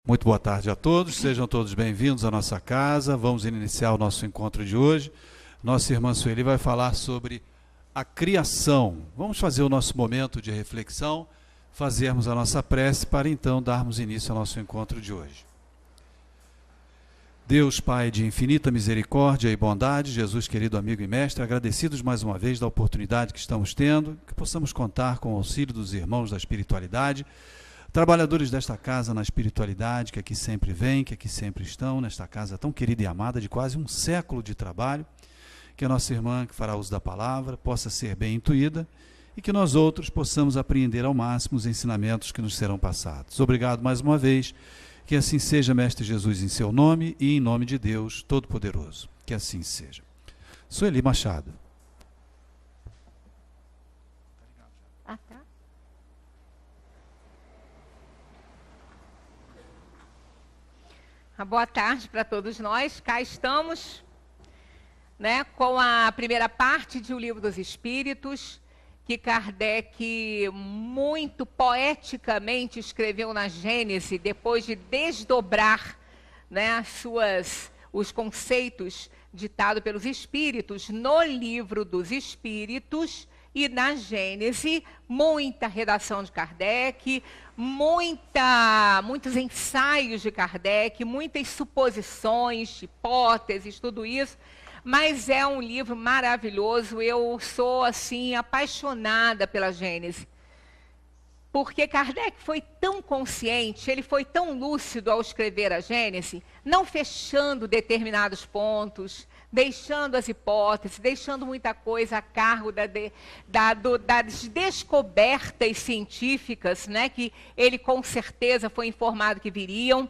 Muito boa tarde a todos, sejam todos bem-vindos à nossa casa. Vamos iniciar o nosso encontro de hoje. Nossa irmã Sueli vai falar sobre a criação. Vamos fazer o nosso momento de reflexão, fazermos a nossa prece para então darmos início ao nosso encontro de hoje. Deus Pai de infinita misericórdia e bondade, Jesus querido amigo e mestre, agradecidos mais uma vez da oportunidade que estamos tendo, que possamos contar com o auxílio dos irmãos da espiritualidade, trabalhadores desta casa na espiritualidade, que aqui sempre vêm, que aqui sempre estão, nesta casa tão querida e amada, de quase um século de trabalho, que a nossa irmã que fará uso da palavra possa ser bem intuída e que nós outros possamos apreender ao máximo os ensinamentos que nos serão passados. Obrigado mais uma vez, que assim seja, Mestre Jesus, em seu nome e em nome de Deus Todo-Poderoso. Que assim seja. Sueli Machado. Boa tarde para todos nós. Cá estamos, né, com a primeira parte de O Livro dos Espíritos, que Kardec muito poeticamente escreveu na Gênese, depois de desdobrar, né, os conceitos ditados pelos Espíritos no Livro dos Espíritos. E na Gênese, muita redação de Kardec, muitos ensaios de Kardec, muitas suposições, hipóteses, tudo isso. Mas é um livro maravilhoso. Eu sou, assim, apaixonada pela Gênese. Porque Kardec foi tão consciente, ele foi tão lúcido ao escrever a Gênese, não fechando determinados pontos, deixando as hipóteses, deixando muita coisa a cargo das descobertas científicas, né, que ele com certeza foi informado que viriam.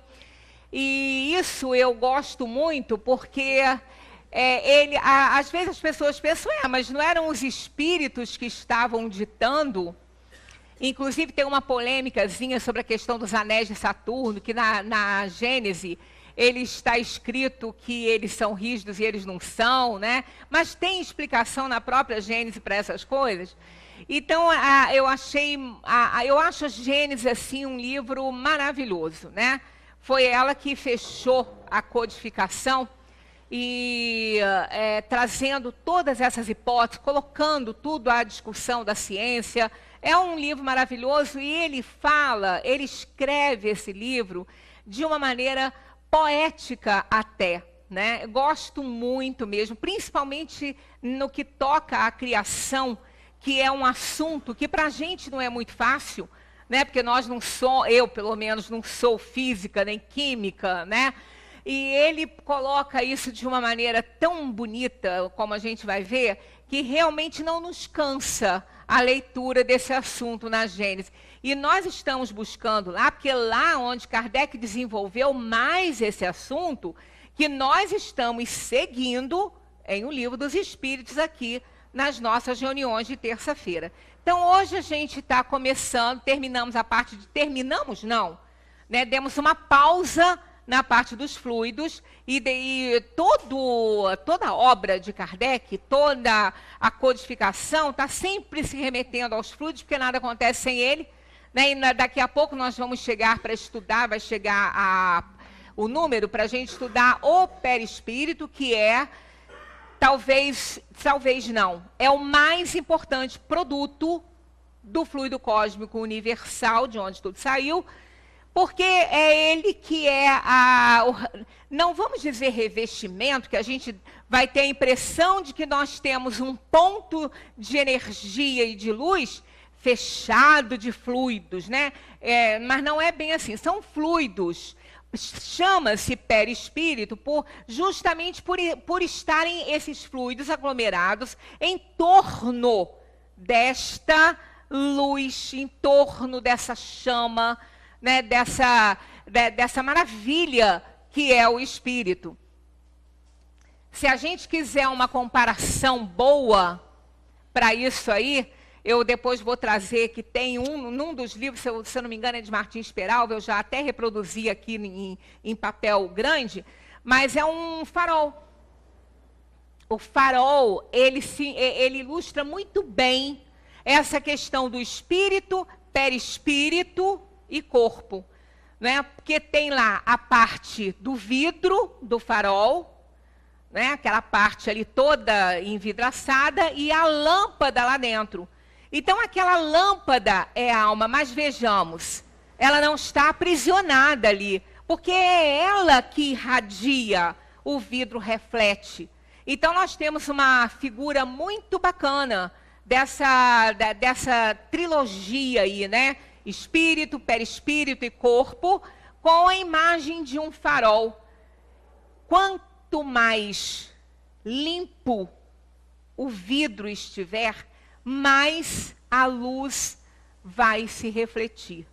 E isso eu gosto muito porque às vezes as pessoas pensam, mas não eram os espíritos que estavam ditando? Inclusive tem uma polêmicazinha sobre a questão dos anéis de Saturno, que na Gênese ele está escrito que eles são rígidos e eles não são, né? Mas tem explicação na própria Gênese para essas coisas. Então, eu acho a Gênese assim, um livro maravilhoso, né? Foi ela que fechou a codificação e trazendo todas essas hipóteses, colocando tudo à discussão da ciência. É um livro maravilhoso e ele escreve esse livro de uma maneira poética até, né? Gosto muito mesmo, principalmente no que toca à criação, que é um assunto que para a gente não é muito fácil, né? Porque eu pelo menos não sou física nem química, né? E ele coloca isso de uma maneira tão bonita, como a gente vai ver, que realmente não nos cansa a leitura desse assunto na Gênese. E nós estamos buscando lá, porque lá onde Kardec desenvolveu mais esse assunto, que nós estamos seguindo em O Livro dos Espíritos aqui nas nossas reuniões de terça-feira. Então, hoje a gente está começando, terminamos não, né? Demos uma pausa na parte dos fluidos, e toda a obra de Kardec, toda a codificação, está sempre se remetendo aos fluidos, porque nada acontece sem ele, né? E daqui a pouco nós vamos chegar para estudar, vai chegar o número para a gente estudar o perispírito, que é, talvez não, é o mais importante produto do fluido cósmico universal, de onde tudo saiu, porque é ele que é não vamos dizer revestimento, que a gente vai ter a impressão de que nós temos um ponto de energia e de luz fechado de fluidos, né? Mas não é bem assim, são fluidos. Chama-se perispírito justamente por estarem esses fluidos aglomerados em torno desta luz, em torno dessa chama, né, dessa maravilha que é o espírito. Se a gente quiser uma comparação boa para isso aí, eu depois vou trazer que tem num dos livros, se eu não me engano é de Martins Peralva, eu já até reproduzi aqui em papel grande, mas é um farol. O farol, ele ilustra muito bem essa questão do espírito, perispírito e corpo. né? Porque tem lá a parte do vidro do farol, né? Aquela parte ali toda envidraçada e a lâmpada lá dentro. Então aquela lâmpada é a alma, mas vejamos, ela não está aprisionada ali, porque é ela que irradia, o vidro reflete. Então nós temos uma figura muito bacana dessa trilogia aí, né? Espírito, perispírito e corpo, com a imagem de um farol. Quanto mais limpo o vidro estiver, mais a luz vai se refletir.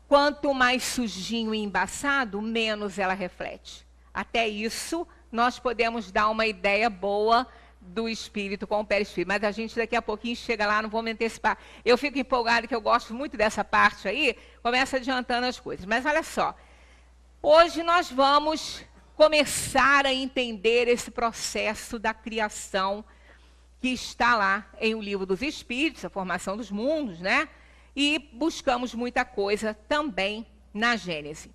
Quanto mais sujinho e embaçado, menos ela reflete. Até isso, nós podemos dar uma ideia boa do espírito com o perispírito. Mas a gente daqui a pouquinho chega lá, não vou me antecipar. Eu fico empolgada, que eu gosto muito dessa parte aí, começa adiantando as coisas. Mas olha só, hoje nós vamos começar a entender esse processo da criação que está lá em O Livro dos Espíritos, a formação dos mundos, né? E buscamos muita coisa também na Gênese.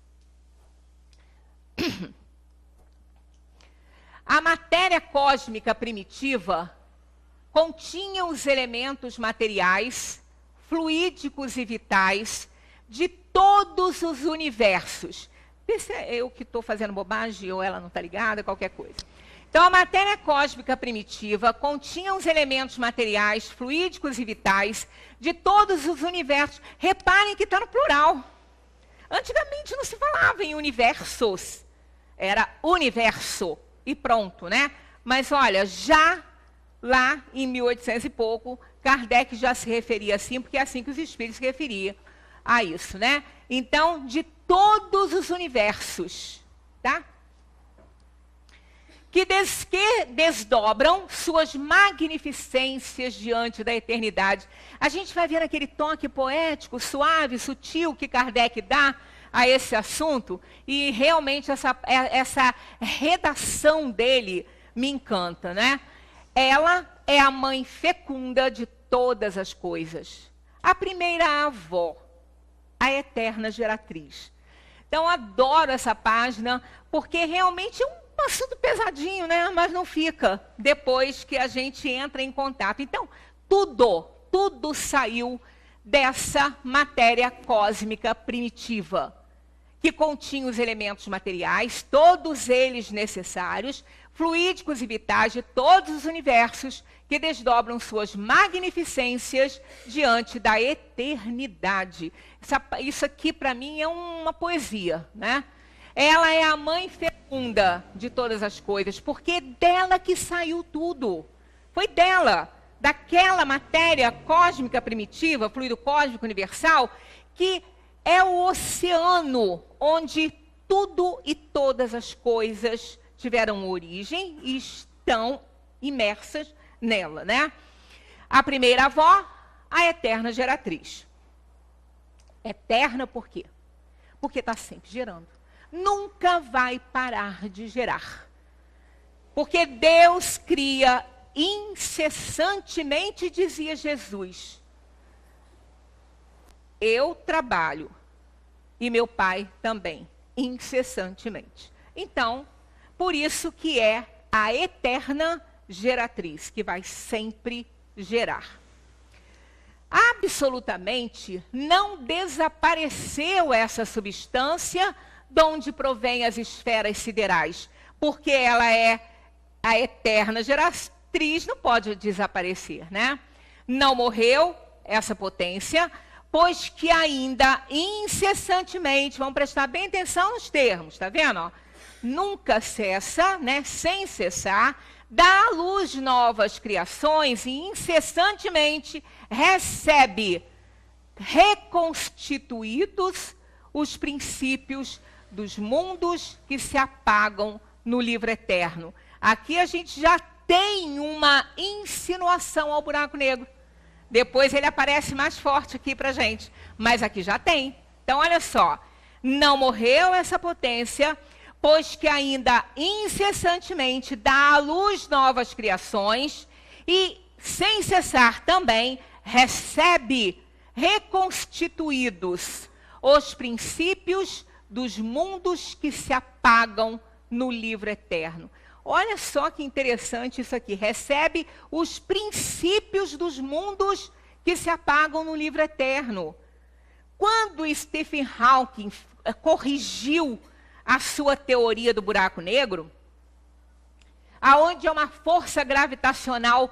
A matéria cósmica primitiva continha os elementos materiais, fluídicos e vitais de todos os universos. Vê se é eu que estou fazendo bobagem ou ela não está ligada, qualquer coisa. Então, a matéria cósmica primitiva continha os elementos materiais, fluídicos e vitais de todos os universos. Reparem que está no plural. Antigamente não se falava em universos, era universo e pronto, né? Mas olha, já lá em 1800 e pouco, Kardec já se referia assim, porque é assim que os espíritos se referiam a isso, né? Então, de todos os universos, tá? Que desdobram suas magnificências diante da eternidade. A gente vai ver aquele toque poético, suave, sutil que Kardec dá a esse assunto, e realmente essa redação dele me encanta, né? Ela é a mãe fecunda de todas as coisas. A primeira avó, a eterna geratriz. Então, adoro essa página, porque realmente é um assunto pesadinho, né? Mas não fica depois que a gente entra em contato. Então, tudo saiu dessa matéria cósmica primitiva, que continha os elementos materiais, todos eles necessários, fluídicos e vitais de todos os universos, que desdobram suas magnificências diante da eternidade. Isso aqui, para mim, é uma poesia, né? Ela é a mãe fecunda de todas as coisas, porque é dela que saiu tudo. Foi dela, daquela matéria cósmica primitiva, fluido cósmico universal, que é o oceano onde tudo e todas as coisas tiveram origem e estão imersas nela, né? A primeira avó, a eterna geratriz. Eterna por quê? Porque está sempre gerando. Nunca vai parar de gerar. Porque Deus cria incessantemente, dizia Jesus. Eu trabalho e meu pai também, incessantemente. Então, por isso que é a eterna geratriz, que vai sempre gerar. Absolutamente não desapareceu essa substância de onde provém as esferas siderais, porque ela é a eterna geratriz, não pode desaparecer, né? Não morreu essa potência, pois que ainda incessantemente, vamos prestar bem atenção nos termos, tá vendo? Ó? Nunca cessa, né, sem cessar, dá à luz novas criações e incessantemente recebe reconstituídos os princípios dos mundos que se apagam no livro eterno. Aqui a gente já tem uma insinuação ao buraco negro. Depois ele aparece mais forte aqui para a gente. Mas aqui já tem. Então, olha só. Não morreu essa potência, pois que ainda incessantemente dá à luz novas criações e, sem cessar também, recebe reconstituídos os princípios dos mundos que se apagam no livro eterno. Olha só que interessante isso aqui. Recebe os princípios dos mundos que se apagam no livro eterno. Quando Stephen Hawking corrigiu a sua teoria do buraco negro, aonde é uma força gravitacional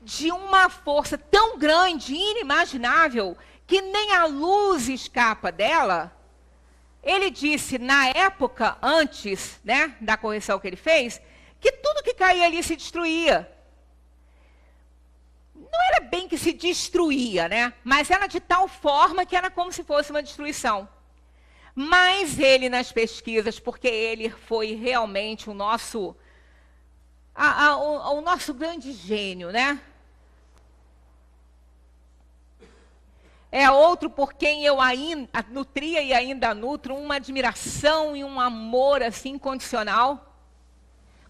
de uma força tão grande, inimaginável, que nem a luz escapa dela, ele disse, na época, antes, né, da correção que ele fez, que tudo que caía ali se destruía. Não era bem que se destruía, né? Mas era de tal forma que era como se fosse uma destruição. Mas ele, nas pesquisas, porque ele foi realmente o nosso, o nosso grande gênio, né? É outro por quem eu ainda nutria e ainda nutro uma admiração e um amor assim incondicional,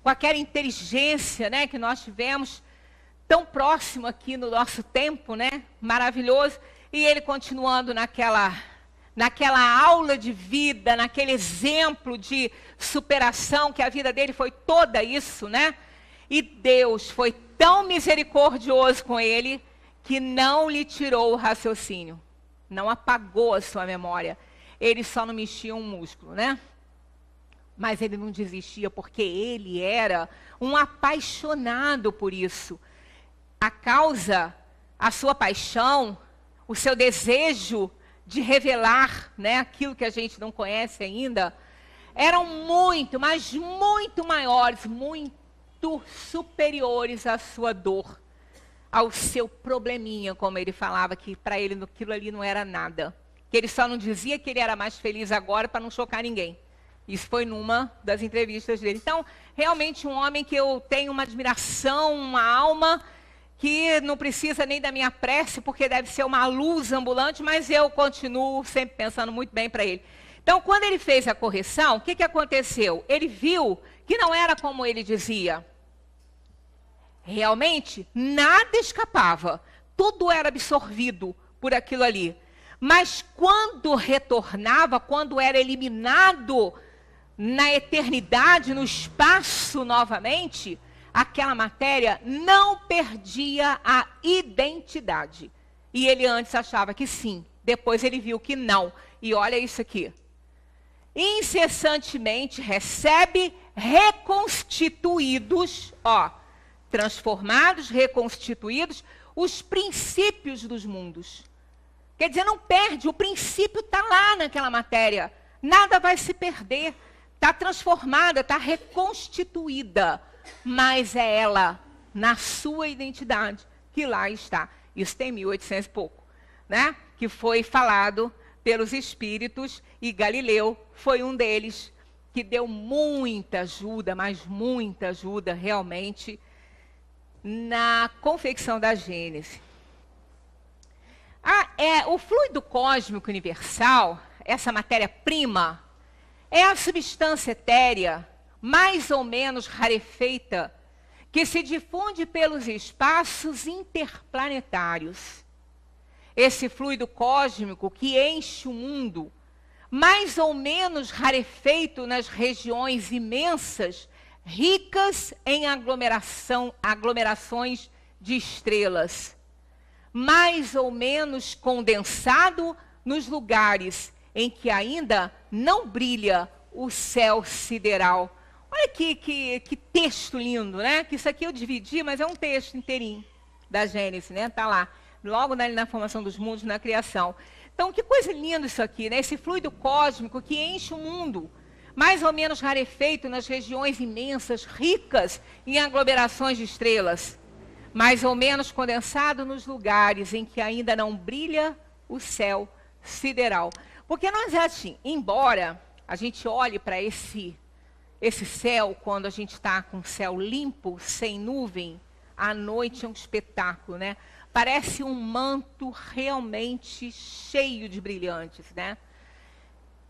com aquela inteligência, né, que nós tivemos tão próximo aqui no nosso tempo, né, maravilhoso, e ele continuando naquela aula de vida, naquele exemplo de superação, que a vida dele foi toda isso, né, e Deus foi tão misericordioso com ele, que não lhe tirou o raciocínio, não apagou a sua memória, ele só não mexia um músculo, né? Mas ele não desistia, porque ele era um apaixonado por isso. A sua paixão, o seu desejo de revelar, né, aquilo que a gente não conhece ainda, eram muito, mas muito maiores, muito superiores à sua dor, ao seu probleminha, como ele falava, que para ele aquilo ali não era nada. Que ele só não dizia que ele era mais feliz agora para não chocar ninguém. Isso foi numa das entrevistas dele. Então, realmente um homem que eu tenho uma admiração, uma alma, que não precisa nem da minha prece, porque deve ser uma luz ambulante, mas eu continuo sempre pensando muito bem para ele. Então, quando ele fez a correção, o que aconteceu? Ele viu que não era como ele dizia. Realmente, nada escapava. Tudo era absorvido por aquilo ali. Mas quando retornava, quando era eliminado na eternidade, no espaço novamente, aquela matéria não perdia a identidade. E ele antes achava que sim, depois ele viu que não. E olha isso aqui. Incessantemente recebe reconstituídos, transformados, reconstituídos, os princípios dos mundos. Quer dizer, não perde, o princípio está lá naquela matéria. Nada vai se perder. Está transformada, está reconstituída. Mas é ela, na sua identidade, que lá está. Isso tem 1800 e pouco, né? Que foi falado pelos espíritos, e Galileu foi um deles, que deu muita ajuda, mas muita ajuda realmente, na confecção da Gênese. O fluido cósmico universal, essa matéria-prima, é a substância etérea, mais ou menos rarefeita, que se difunde pelos espaços interplanetários. Esse fluido cósmico que enche o mundo, mais ou menos rarefeito nas regiões imensas, ricas em aglomerações de estrelas, mais ou menos condensado nos lugares em que ainda não brilha o céu sideral. Olha que texto lindo, né? Que isso aqui eu dividi, mas é um texto inteirinho da Gênesis, né? Está lá, logo na formação dos mundos, na criação. Então, que coisa linda isso aqui, né? Esse fluido cósmico que enche o mundo, mais ou menos rarefeito nas regiões imensas, ricas em aglomerações de estrelas, mais ou menos condensado nos lugares em que ainda não brilha o céu sideral. Porque nós assim, embora a gente olhe para esse céu, quando a gente está com o céu limpo, sem nuvem, à noite é um espetáculo, né? Parece um manto realmente cheio de brilhantes, né?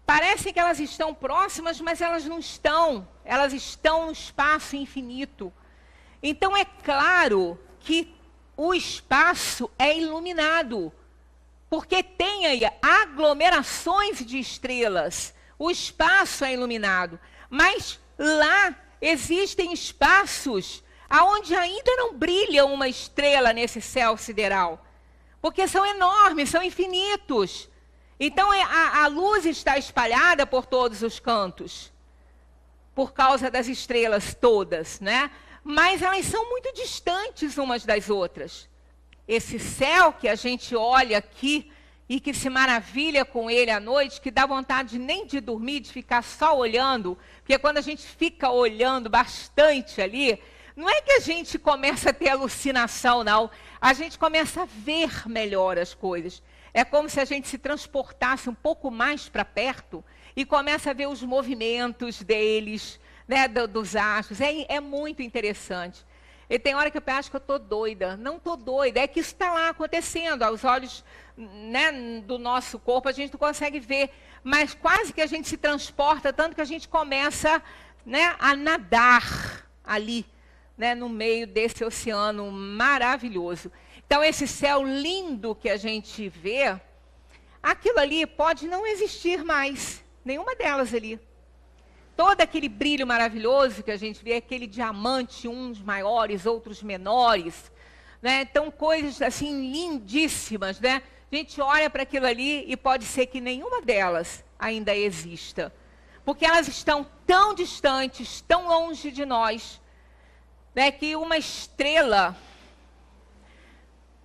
Parece que elas estão próximas, mas elas não estão. Elas estão no espaço infinito. Então é claro que o espaço é iluminado, porque tem aí aglomerações de estrelas. O espaço é iluminado, mas lá existem espaços aonde ainda não brilha uma estrela nesse céu sideral, porque são enormes, são infinitos. Então a luz está espalhada por todos os cantos, por causa das estrelas todas, né? Mas elas são muito distantes umas das outras. Esse céu que a gente olha aqui e que se maravilha com ele à noite, que dá vontade nem de dormir, de ficar só olhando, porque quando a gente fica olhando bastante ali, não é que a gente começa a ter alucinação, não. A gente começa a ver melhor as coisas. É como se a gente se transportasse um pouco mais para perto e começa a ver os movimentos deles, né, dos astros. É muito interessante. E tem hora que eu acho que eu estou doida. Não estou doida, é que isso está lá acontecendo. Aos olhos, né, do nosso corpo a gente não consegue ver. Mas quase que a gente se transporta, tanto que a gente começa, né, a nadar ali, né, no meio desse oceano maravilhoso. Então, esse céu lindo que a gente vê, aquilo ali pode não existir mais, nenhuma delas ali. Todo aquele brilho maravilhoso que a gente vê, aquele diamante, uns maiores, outros menores, né? Então, coisas assim lindíssimas, né? A gente olha para aquilo ali e pode ser que nenhuma delas ainda exista. Porque elas estão tão distantes, tão longe de nós, né, que uma estrela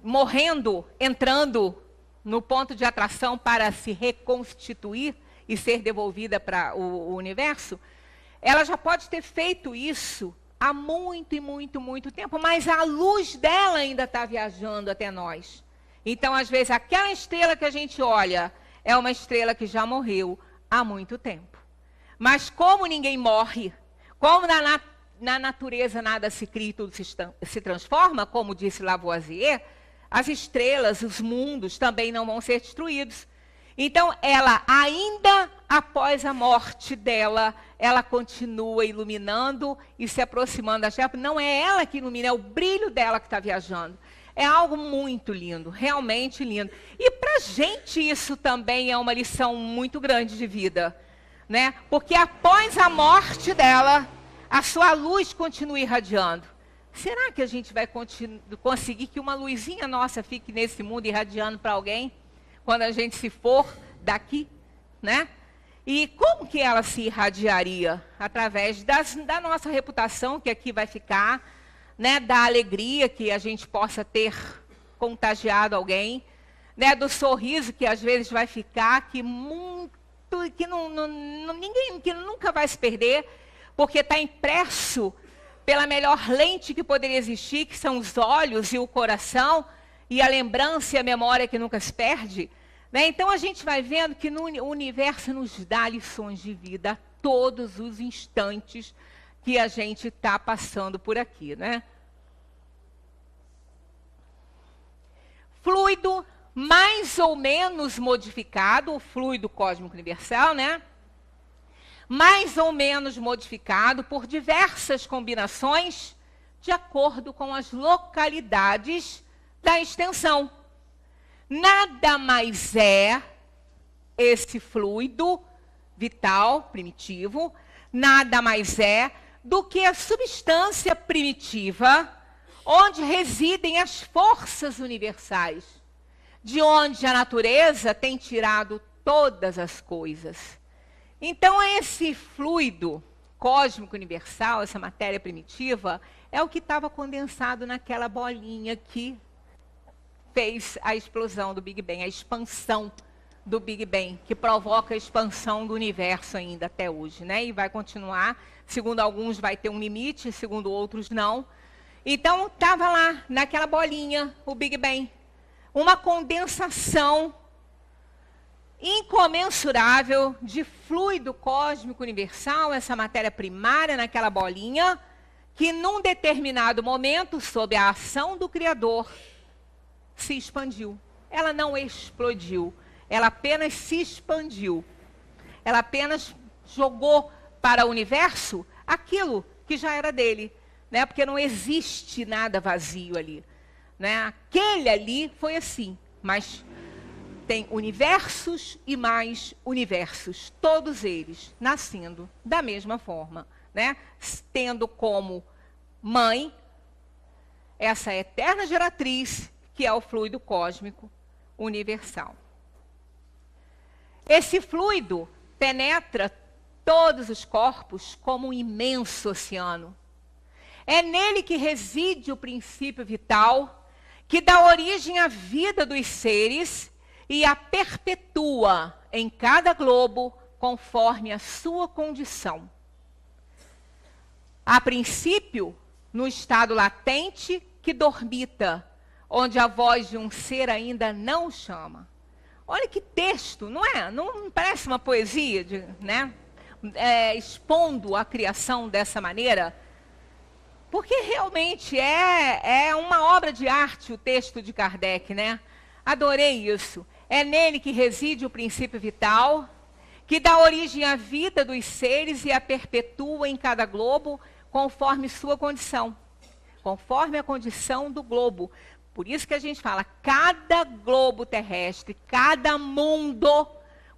morrendo, entrando no ponto de atração para se reconstituir e ser devolvida para o universo, ela já pode ter feito isso há muito e muito, muito tempo, mas a luz dela ainda está viajando até nós. Então, às vezes, aquela estrela que a gente olha é uma estrela que já morreu há muito tempo. Mas como ninguém morre, como na natureza nada se cria e tudo se transforma, como disse Lavoisier, as estrelas, os mundos também não vão ser destruídos. Então, ela, ainda após a morte dela, ela continua iluminando e se aproximando da Terra. Não é ela que ilumina, é o brilho dela que está viajando. É algo muito lindo, realmente lindo. E para a gente isso também é uma lição muito grande de vida, né? Porque após a morte dela, a sua luz continua irradiando. Será que a gente vai conseguir que uma luzinha nossa fique nesse mundo irradiando para alguém? Quando a gente se for daqui, né? E como que ela se irradiaria? Através da nossa reputação, que aqui vai ficar, né? Da alegria que a gente possa ter contagiado alguém, né? Do sorriso que às vezes vai ficar, que ninguém, que nunca vai se perder, porque está impresso pela melhor lente que poderia existir, que são os olhos e o coração, e a lembrança e a memória que nunca se perde, né? Então a gente vai vendo que o universo nos dá lições de vida a todos os instantes que a gente está passando por aqui, né? Fluido mais ou menos modificado, o fluido cósmico universal, né? Mais ou menos modificado por diversas combinações de acordo com as localidades da extensão. Nada mais é esse fluido vital, primitivo, nada mais é do que a substância primitiva onde residem as forças universais, de onde a natureza tem tirado todas as coisas. Então, esse fluido cósmico universal, essa matéria primitiva, é o que estava condensado naquela bolinha que fez a explosão do Big Bang, a expansão do Big Bang, que provoca a expansão do universo ainda até hoje, né? E vai continuar, segundo alguns vai ter um limite, segundo outros não. Então, estava lá, naquela bolinha, o Big Bang, uma condensação incomensurável de fluido cósmico universal, essa matéria primária naquela bolinha, que num determinado momento, sob a ação do Criador, se expandiu. Ela não explodiu, ela apenas se expandiu. Ela apenas jogou para o universo aquilo que já era dele, né? Porque não existe nada vazio ali, né? Aquele ali foi assim, mas tem universos e mais universos, todos eles nascendo da mesma forma, né? Tendo como mãe essa eterna geratriz, que é o fluido cósmico universal. Esse fluido penetra todos os corpos como um imenso oceano. É nele que reside o princípio vital, que dá origem à vida dos seres e a perpetua em cada globo conforme a sua condição. A princípio, no estado latente que dormita, onde a voz de um ser ainda não o chama. Olha que texto, não é? Não parece uma poesia, né? Expondo a criação dessa maneira? Porque realmente é uma obra de arte o texto de Kardec, né? Adorei isso. É nele que reside o princípio vital, que dá origem à vida dos seres e a perpetua em cada globo conforme sua condição. Conforme a condição do globo. Por isso que a gente fala, cada globo terrestre, cada mundo.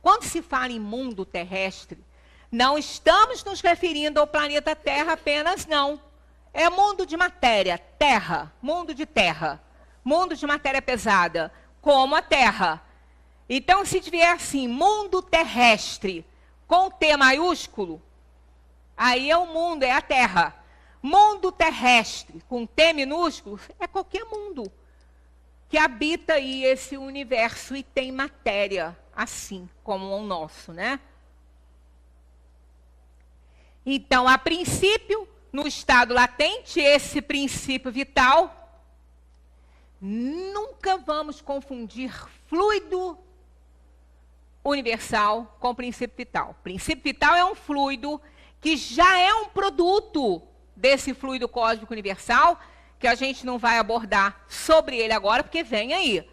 Quando se fala em mundo terrestre, não estamos nos referindo ao planeta Terra apenas, não. É mundo de matéria, terra, mundo de terra, mundo de matéria pesada, como a Terra. Então, se tiver assim, mundo terrestre, com T maiúsculo, aí é o mundo, é a Terra. Mundo terrestre, com T minúsculo, é qualquer mundo que habita aí esse universo e tem matéria, assim como o nosso, né? Então, a princípio, no estado latente, esse princípio vital, nunca vamos confundir fluido universal com princípio vital. Princípio vital é um fluido que já é um produto desse fluido cósmico universal, que a gente não vai abordar sobre ele agora, porque vem aí,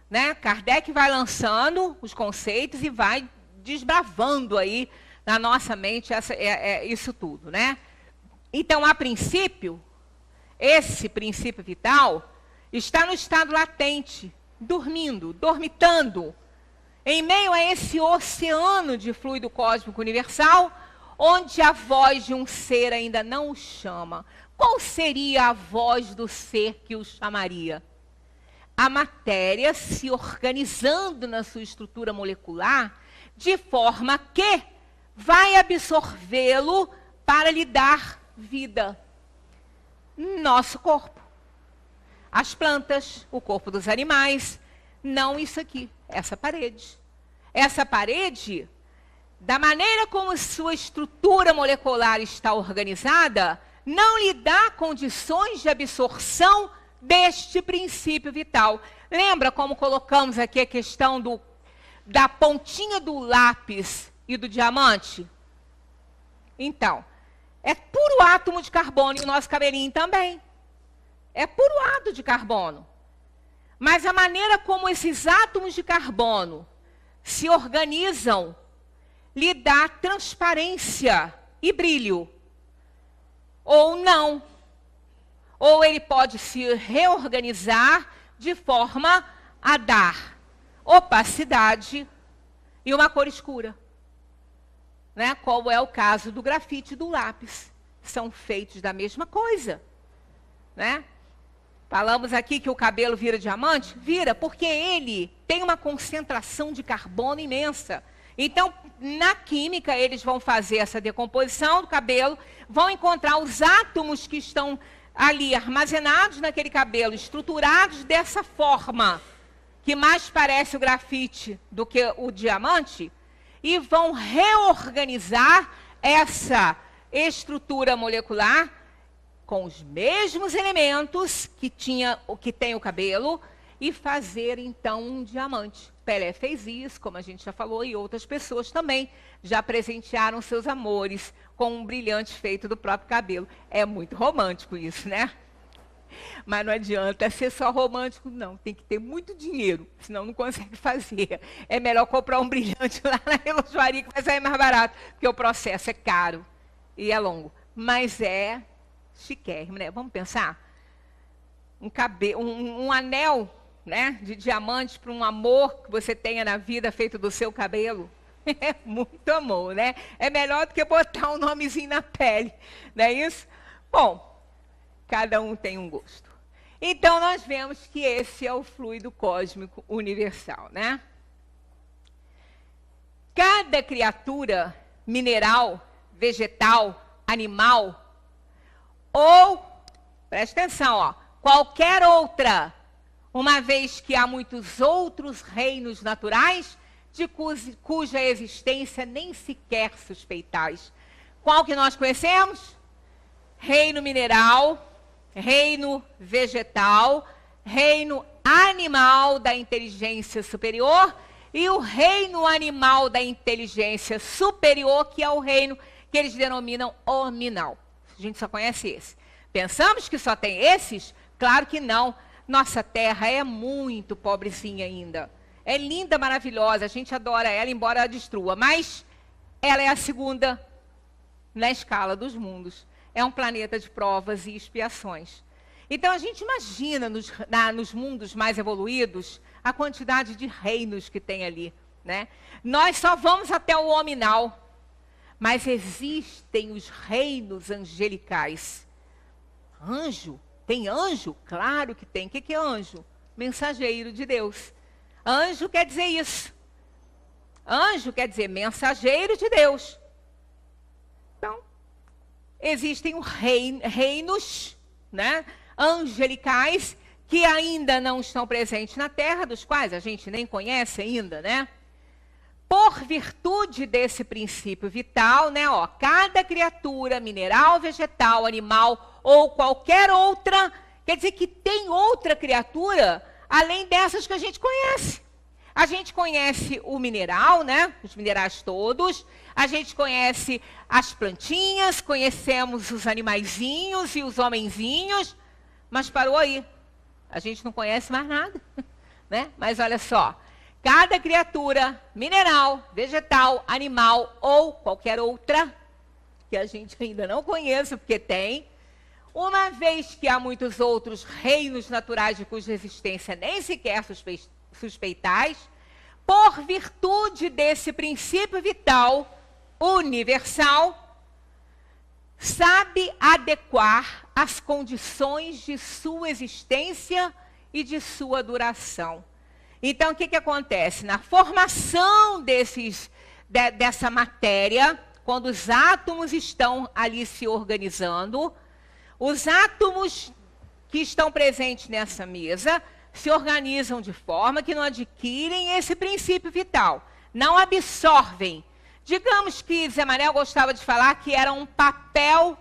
né? Kardec vai lançando os conceitos e vai desbravando aí na nossa mente isso tudo, né? Então, a princípio, esse princípio vital está no estado latente, dormindo, dormitando, em meio a esse oceano de fluido cósmico universal, onde a voz de um ser ainda não o chama. Qual seria a voz do ser que o chamaria? A matéria se organizando na sua estrutura molecular, de forma que vai absorvê-lo para lhe dar vida. Nosso corpo. As plantas, o corpo dos animais, não isso aqui, essa parede. Essa parede, da maneira como sua estrutura molecular está organizada, não lhe dá condições de absorção deste princípio vital. Lembra como colocamos aqui a questão da pontinha do lápis e do diamante? Então, é puro átomo de carbono e o nosso cabelinho também. É puro átomo de carbono. Mas a maneira como esses átomos de carbono se organizam lhe dá transparência e brilho. Ou não. Ou ele pode se reorganizar de forma a dar opacidade e uma cor escura. Né? Qual é o caso do grafite e do lápis. São feitos da mesma coisa. Né? Falamos aqui que o cabelo vira diamante? Vira, porque ele tem uma concentração de carbono imensa. Então, na química, eles vão fazer essa decomposição do cabelo, vão encontrar os átomos que estão ali armazenados naquele cabelo, estruturados dessa forma, que mais parece o grafite do que o diamante, e vão reorganizar essa estrutura molecular com os mesmos elementos que tem o cabelo e fazer, então, um diamante. Pelé fez isso, como a gente já falou, e outras pessoas também já presentearam seus amores com um brilhante feito do próprio cabelo. É muito romântico isso, né? Mas não adianta ser só romântico, não. Tem que ter muito dinheiro, senão não consegue fazer. É melhor comprar um brilhante lá na relojoaria, que vai sair mais barato, porque o processo é caro e é longo. Mas é chiquérrimo, né? Vamos pensar? Um anel né, de diamantes para um amor que você tenha na vida feito do seu cabelo. É muito amor, né? É melhor do que botar um nomezinho na pele, não é isso? Bom, cada um tem um gosto. Então, nós vemos que esse é o fluido cósmico universal, né? Cada criatura mineral, vegetal, animal, ou, presta atenção, ó, qualquer outra, uma vez que há muitos outros reinos naturais, de cuja existência nem sequer suspeitais. Qual que nós conhecemos? Reino mineral, reino vegetal, reino animal da inteligência superior e o reino animal da inteligência superior, que é o reino que eles denominam hominal. A gente só conhece esse. Pensamos que só tem esses? Claro que não. Nossa Terra é muito pobrezinha ainda. É linda, maravilhosa, a gente adora ela, embora ela destrua. Mas ela é a segunda na escala dos mundos. É um planeta de provas e expiações. Então, a gente imagina nos mundos mais evoluídos a quantidade de reinos que tem ali, né? Nós só vamos até o hominal, mas existem os reinos angelicais. Anjo? Tem anjo? Claro que tem. O que é anjo? Mensageiro de Deus. Anjo quer dizer isso. Anjo quer dizer mensageiro de Deus. Então, existem reinos, né, angelicais que ainda não estão presentes na Terra, dos quais a gente nem conhece ainda, né? Por virtude desse princípio vital, né, ó, cada criatura, mineral, vegetal, animal ou qualquer outra, quer dizer que tem outra criatura além dessas que a gente conhece. A gente conhece o mineral, né? Os minerais todos. A gente conhece as plantinhas, conhecemos os animaizinhos e os homenzinhos, mas parou aí. A gente não conhece mais nada, né? Mas olha só, cada criatura, mineral, vegetal, animal ou qualquer outra, que a gente ainda não conhece, porque tem, uma vez que há muitos outros reinos naturais de cuja existência nem sequer suspeitais, por virtude desse princípio vital universal, sabe adequar as condições de sua existência e de sua duração. Então, o que acontece? Na formação dessa matéria, quando os átomos estão ali se organizando, os átomos que estão presentes nessa mesa se organizam de forma que não adquirem esse princípio vital, não absorvem. Digamos que Zé Manel gostava de falar que era um papel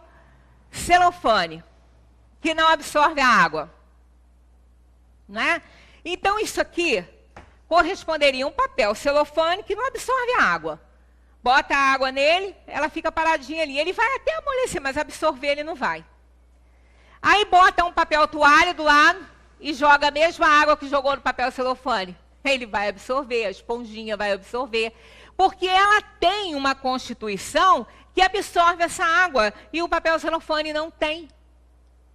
celofane, que não absorve a água. Né? Então, isso aqui corresponderia a um papel celofane que não absorve a água. Bota a água nele, ela fica paradinha ali. Ele vai até amolecer, mas absorver ele não vai. Aí bota um papel toalha do lado e joga a mesma água que jogou no papel celofane. Ele vai absorver, a esponjinha vai absorver. Porque ela tem uma constituição que absorve essa água e o papel celofane não tem.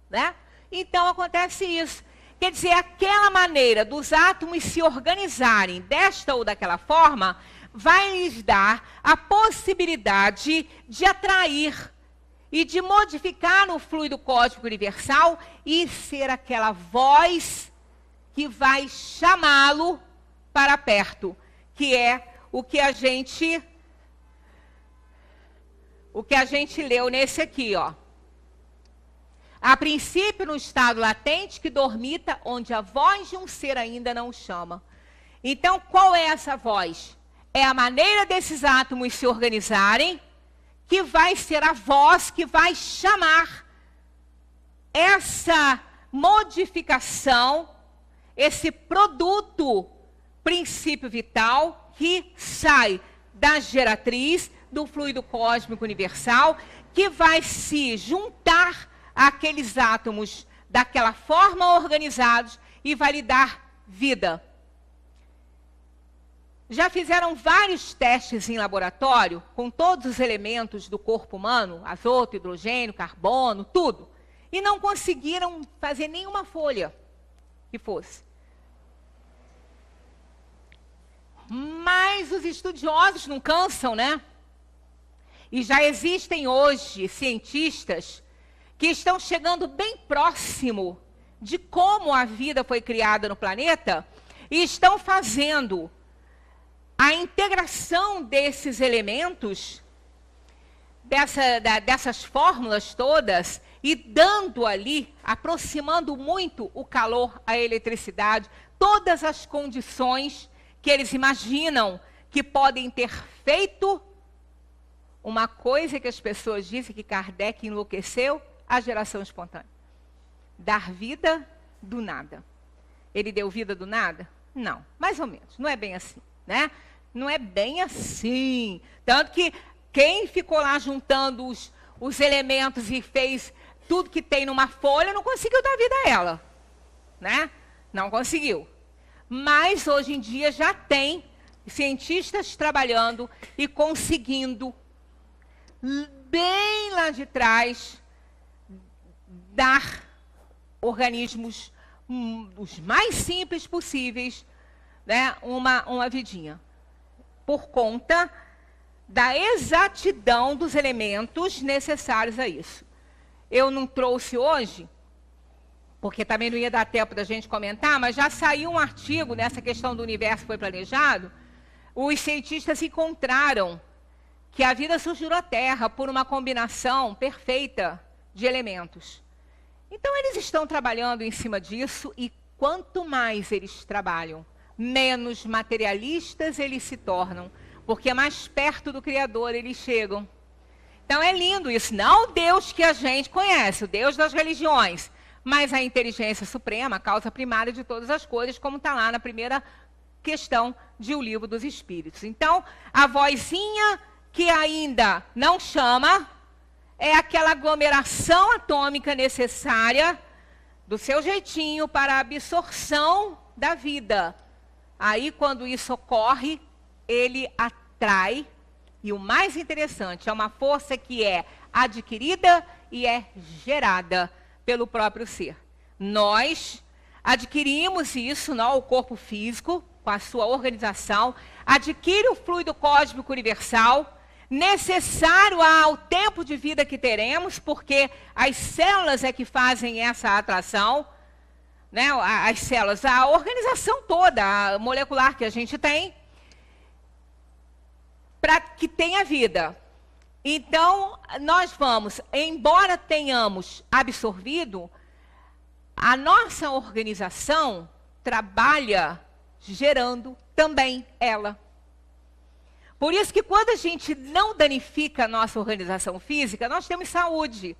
Né? Então acontece isso. Quer dizer, aquela maneira dos átomos se organizarem desta ou daquela forma vai lhes dar a possibilidade de atrair e de modificar o fluido cósmico universal e ser aquela voz que vai chamá-lo para perto, que é o que a gente leu nesse aqui, ó. A princípio, no estado latente que dormita, onde a voz de um ser ainda não o chama. Então, qual é essa voz? É a maneira desses átomos se organizarem, que vai ser a voz que vai chamar essa modificação, esse produto, princípio vital, que sai da geratriz, do fluido cósmico universal, que vai se juntar àqueles átomos daquela forma organizados e vai lhe dar vida. Já fizeram vários testes em laboratório com todos os elementos do corpo humano, azoto, hidrogênio, carbono, tudo. E não conseguiram fazer nenhuma folha que fosse. Mas os estudiosos não cansam, né? E já existem hoje cientistas que estão chegando bem próximo de como a vida foi criada no planeta e estão fazendo a integração desses elementos, dessas fórmulas todas, e dando ali, aproximando muito o calor, a eletricidade, todas as condições que eles imaginam que podem ter feito uma coisa que as pessoas dizem que Kardec enlouqueceu, a geração espontânea. Dar vida do nada. Ele deu vida do nada? Não, mais ou menos, não é bem assim, né? Não é bem assim. Tanto que quem ficou lá juntando os elementos e fez tudo que tem numa folha, não conseguiu dar vida a ela, né? Não conseguiu. Mas hoje em dia já tem cientistas trabalhando e conseguindo, bem lá de trás, dar organismos os mais simples possíveis, né, uma vidinha. Por conta da exatidão dos elementos necessários a isso. Eu não trouxe hoje, porque também não ia dar tempo da gente comentar, mas já saiu um artigo nessa questão do universo que foi planejado. Os cientistas encontraram que a vida surgiu na Terra por uma combinação perfeita de elementos. Então, eles estão trabalhando em cima disso, e quanto mais eles trabalham, menos materialistas eles se tornam, porque mais perto do Criador eles chegam. Então, é lindo isso. Não o Deus que a gente conhece, o Deus das religiões, mas a inteligência suprema, a causa primária de todas as coisas, como está lá na primeira questão de O Livro dos Espíritos. Então, a vozinha que ainda não chama é aquela aglomeração atômica necessária do seu jeitinho para a absorção da vida. Aí, quando isso ocorre, ele atrai, e o mais interessante, é uma força que é adquirida e é gerada pelo próprio ser. Nós adquirimos isso, não, o corpo físico, com a sua organização, adquire o fluido cósmico universal, necessário ao tempo de vida que teremos, porque as células é que fazem essa atração, né? As células, a organização toda, a molecular que a gente tem, para que tenha vida. Então, nós vamos, embora tenhamos absorvido, a nossa organização trabalha gerando também ela. Por isso que quando a gente não danifica a nossa organização física, nós temos saúde.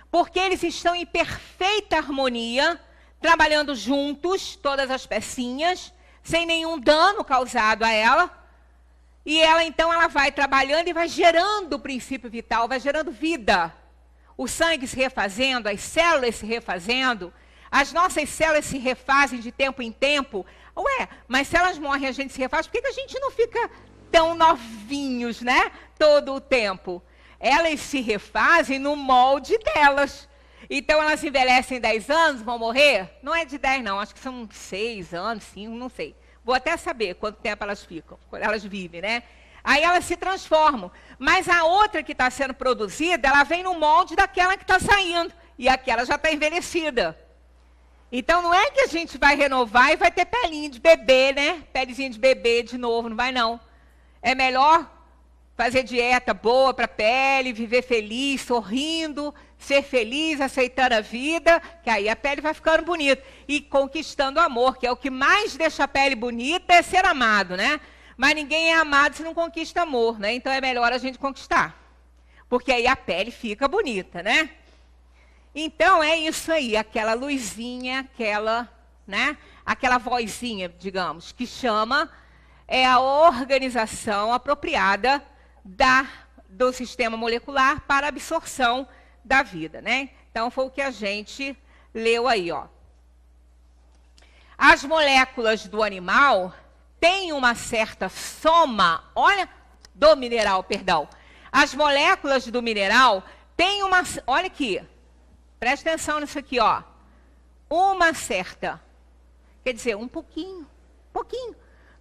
Porque eles estão em perfeita harmonia, trabalhando juntos, todas as pecinhas, sem nenhum dano causado a ela. E ela, então, ela vai trabalhando e vai gerando o princípio vital, vai gerando vida. O sangue se refazendo, as células se refazendo, as nossas células se refazem de tempo em tempo. Ué, mas se elas morrem, a gente se refaz, por que a gente não fica tão novinhos, né? Todo o tempo. Elas se refazem no molde delas. Então, elas envelhecem 10 anos, vão morrer? Não é de 10, não. Acho que são 6 anos, 5, não sei. Vou até saber quanto tempo elas ficam, elas vivem, né? Aí elas se transformam. Mas a outra que está sendo produzida, ela vem no molde daquela que está saindo. E aquela já está envelhecida. Então, não é que a gente vai renovar e vai ter pelinho de bebê, né? Pelezinha de bebê de novo, não vai não. É melhor fazer dieta boa para a pele, viver feliz, sorrindo, ser feliz, aceitando a vida, que aí a pele vai ficando bonita. E conquistando o amor, que é o que mais deixa a pele bonita, é ser amado, né? Mas ninguém é amado se não conquista amor, né? Então é melhor a gente conquistar. Porque aí a pele fica bonita, né? Então é isso aí, aquela luzinha, aquela, né? Aquela vozinha, digamos, que chama, é a organização apropriada do sistema molecular para a absorção da vida, né? Então foi o que a gente leu aí, ó. As moléculas do animal têm uma certa soma, olha, do mineral, perdão. As moléculas do mineral têm uma, olha aqui, presta atenção nisso aqui, ó. Uma certa, quer dizer, um pouquinho,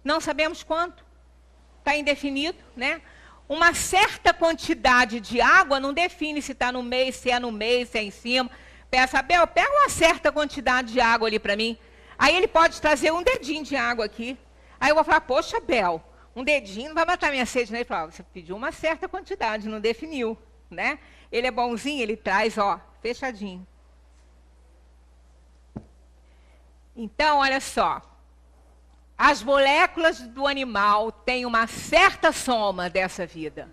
não sabemos quanto, está indefinido, né? Uma certa quantidade de água não define se está no meio, se é no meio, se é em cima. Peça, Abel, pega uma certa quantidade de água ali para mim. Aí ele pode trazer um dedinho de água aqui. Aí eu vou falar, poxa, Abel, um dedinho não vai matar minha sede, né? Ele fala, você pediu uma certa quantidade, não definiu, né? Ele é bonzinho, ele traz, ó, fechadinho. Então, olha só. As moléculas do animal têm uma certa soma dessa vida.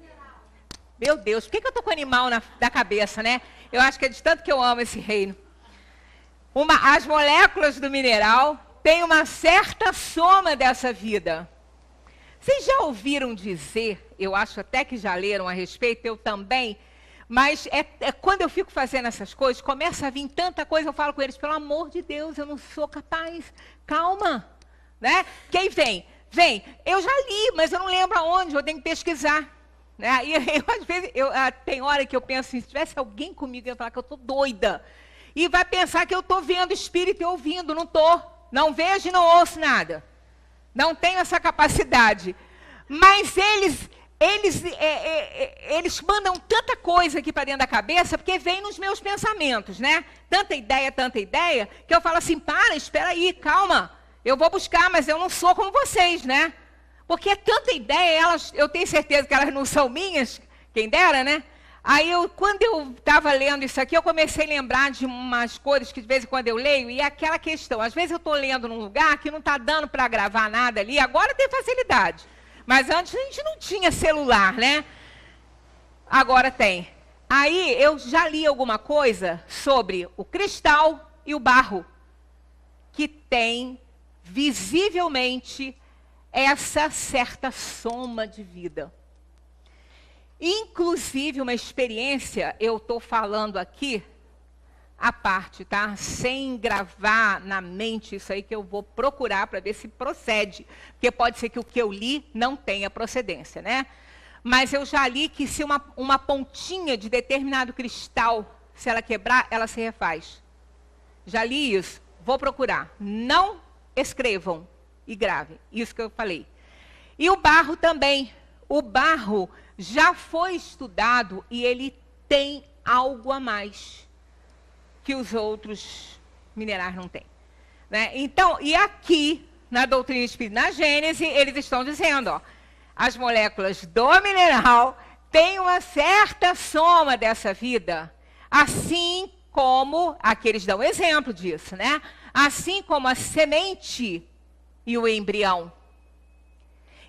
Meu Deus, por que eu estou com o animal na cabeça, né? Eu acho que é de tanto que eu amo esse reino. As moléculas do mineral têm uma certa soma dessa vida. Vocês já ouviram dizer, eu acho até que já leram a respeito, eu também, mas quando eu fico fazendo essas coisas, começa a vir tanta coisa, eu falo com eles, pelo amor de Deus, eu não sou capaz, calma. Né? Quem vem? Vem. Eu já li, mas eu não lembro aonde, eu tenho que pesquisar. Né? E às vezes, tem hora que eu penso assim, se tivesse alguém comigo, eu ia falar que eu estou doida. E vai pensar que eu estou vendo espírito e ouvindo, não estou. Não vejo e não ouço nada. Não tenho essa capacidade. Mas eles mandam tanta coisa aqui para dentro da cabeça, porque vem nos meus pensamentos, né? Tanta ideia, que eu falo assim, espera aí, calma. Eu vou buscar, mas eu não sou como vocês, né? Porque é tanta ideia, eu tenho certeza que elas não são minhas, quem dera, né? Aí, quando eu estava lendo isso aqui, eu comecei a lembrar de umas coisas que de vez em quando eu leio, e é aquela questão, às vezes eu estou lendo num lugar que não está dando para gravar nada ali, agora tem facilidade. Mas antes a gente não tinha celular, né? Agora tem. Aí eu já li alguma coisa sobre o cristal e o barro, que tem visivelmente essa certa soma de vida. Inclusive uma experiência, eu estou falando aqui, à parte, tá? Sem gravar na mente isso aí que eu vou procurar para ver se procede. Porque pode ser que o que eu li não tenha procedência, né? Mas eu já li que se uma pontinha de determinado cristal, se ela quebrar, ela se refaz. Já li isso, vou procurar. Não escrevam e gravem, isso que eu falei. E o barro também. O barro já foi estudado e ele tem algo a mais que os outros minerais não têm. Né? Então, e aqui, na doutrina espírita, na Gênese, eles estão dizendo, ó, as moléculas do mineral têm uma certa soma dessa vida, assim como, aqui eles dão exemplo disso, né? Assim como a semente e o embrião.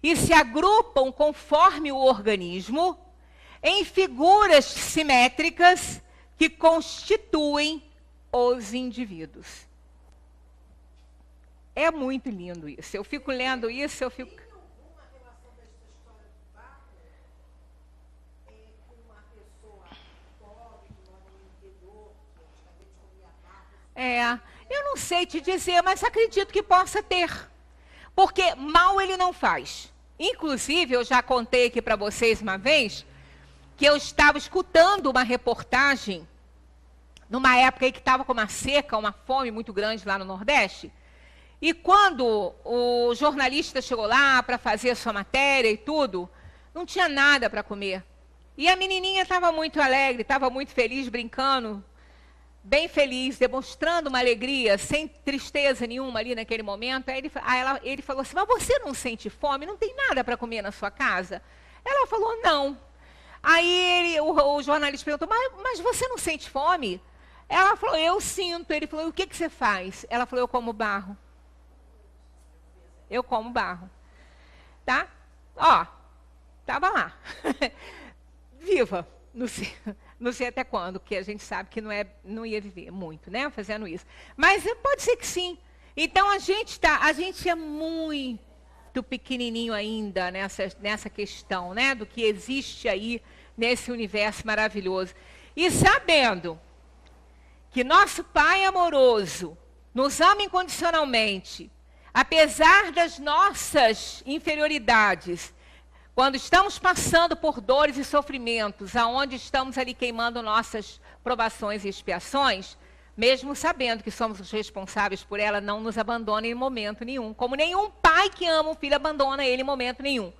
E se agrupam conforme o organismo em figuras simétricas que constituem os indivíduos. É muito lindo isso. Eu fico lendo isso, eu fico... Tem alguma relação dessa história do barco com uma pessoa pobre que mora no interior, que antigamente comia barro? Eu não sei te dizer, mas acredito que possa ter. Porque mal ele não faz. Inclusive, eu já contei aqui para vocês uma vez que eu estava escutando uma reportagem numa época aí que estava com uma seca, uma fome muito grande lá no Nordeste. E quando o jornalista chegou lá para fazer a sua matéria e tudo, não tinha nada para comer. E a menininha estava muito alegre, estava muito feliz, brincando, bem feliz, demonstrando uma alegria, sem tristeza nenhuma ali naquele momento. Aí ele falou assim, mas você não sente fome? Não tem nada para comer na sua casa? Ela falou, não. Aí o jornalista perguntou, mas você não sente fome? Ela falou, eu sinto. Ele falou, e o que você faz? Ela falou, eu como barro. Eu como barro. Tá? Ó, estava lá. Viva. Não sei até quando, porque a gente sabe que não ia viver muito, né, fazendo isso. Mas pode ser que sim. Então a gente é muito pequenininho ainda nessa questão, né, do que existe aí nesse universo maravilhoso. E sabendo que nosso Pai amoroso nos ama incondicionalmente, apesar das nossas inferioridades, quando estamos passando por dores e sofrimentos, aonde estamos ali queimando nossas provações e expiações, mesmo sabendo que somos os responsáveis por ela, não nos abandona em momento nenhum. Como nenhum pai que ama um filho abandona ele em momento nenhum.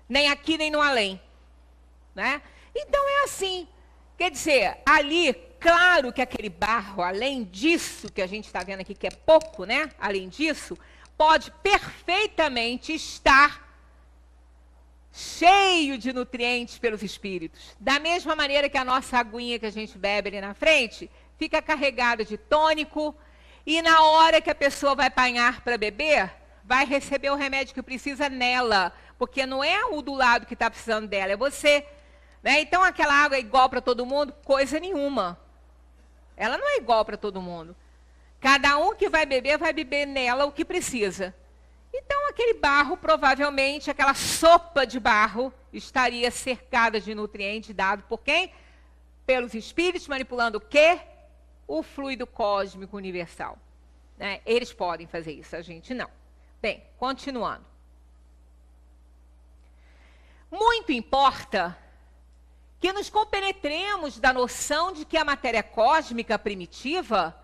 nem aqui, nem no além. Né? Então é assim. Quer dizer, ali, claro que aquele barro, além disso que a gente está vendo aqui, que é pouco, né? Além disso, pode perfeitamente estar cheio de nutrientes pelos espíritos. Da mesma maneira que a nossa aguinha que a gente bebe ali na frente, fica carregada de tônico, e na hora que a pessoa vai apanhar para beber, vai receber o remédio que precisa nela, porque não é o do lado que está precisando dela, é você. Né? Então, aquela água é igual para todo mundo? Coisa nenhuma. Ela não é igual para todo mundo. Cada um que vai beber nela o que precisa. Então, aquele barro, provavelmente, aquela sopa de barro, estaria cercada de nutrientes dado por quem? Pelos espíritos, manipulando o quê? O fluido cósmico universal. Né? Eles podem fazer isso, a gente não. Bem, continuando. Muito importa que nos compenetremos da noção de que a matéria cósmica primitiva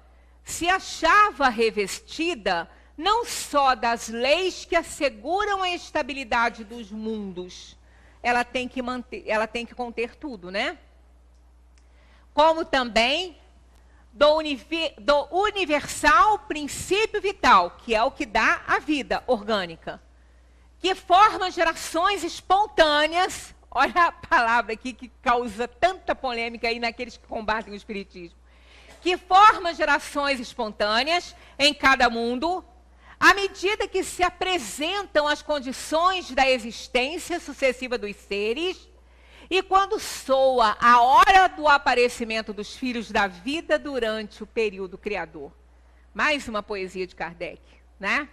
se achava revestida não só das leis que asseguram a estabilidade dos mundos, ela tem que conter tudo, né? Como também do universal princípio vital, que é o que dá a vida orgânica, que forma gerações espontâneas. Olha a palavra aqui que causa tanta polêmica aí naqueles que combatem o espiritismo. Que forma gerações espontâneas em cada mundo, à medida que se apresentam as condições da existência sucessiva dos seres, e quando soa a hora do aparecimento dos filhos da vida durante o período criador. Mais uma poesia de Kardec, né?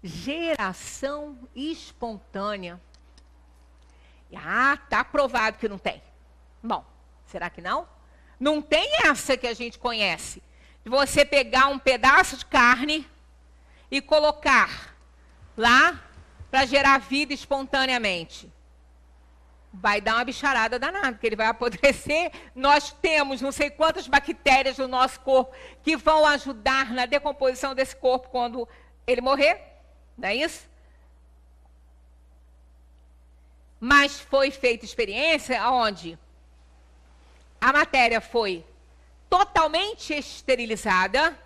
Geração espontânea. Ah, está provado que não tem. Bom, será que não? Não tem essa que a gente conhece, de você pegar um pedaço de carne e colocar lá para gerar vida espontaneamente. Vai dar uma bicharada danada, porque ele vai apodrecer. Nós temos não sei quantas bactérias no nosso corpo que vão ajudar na decomposição desse corpo quando ele morrer. Não é isso? Mas foi feita experiência onde a matéria foi totalmente esterilizada,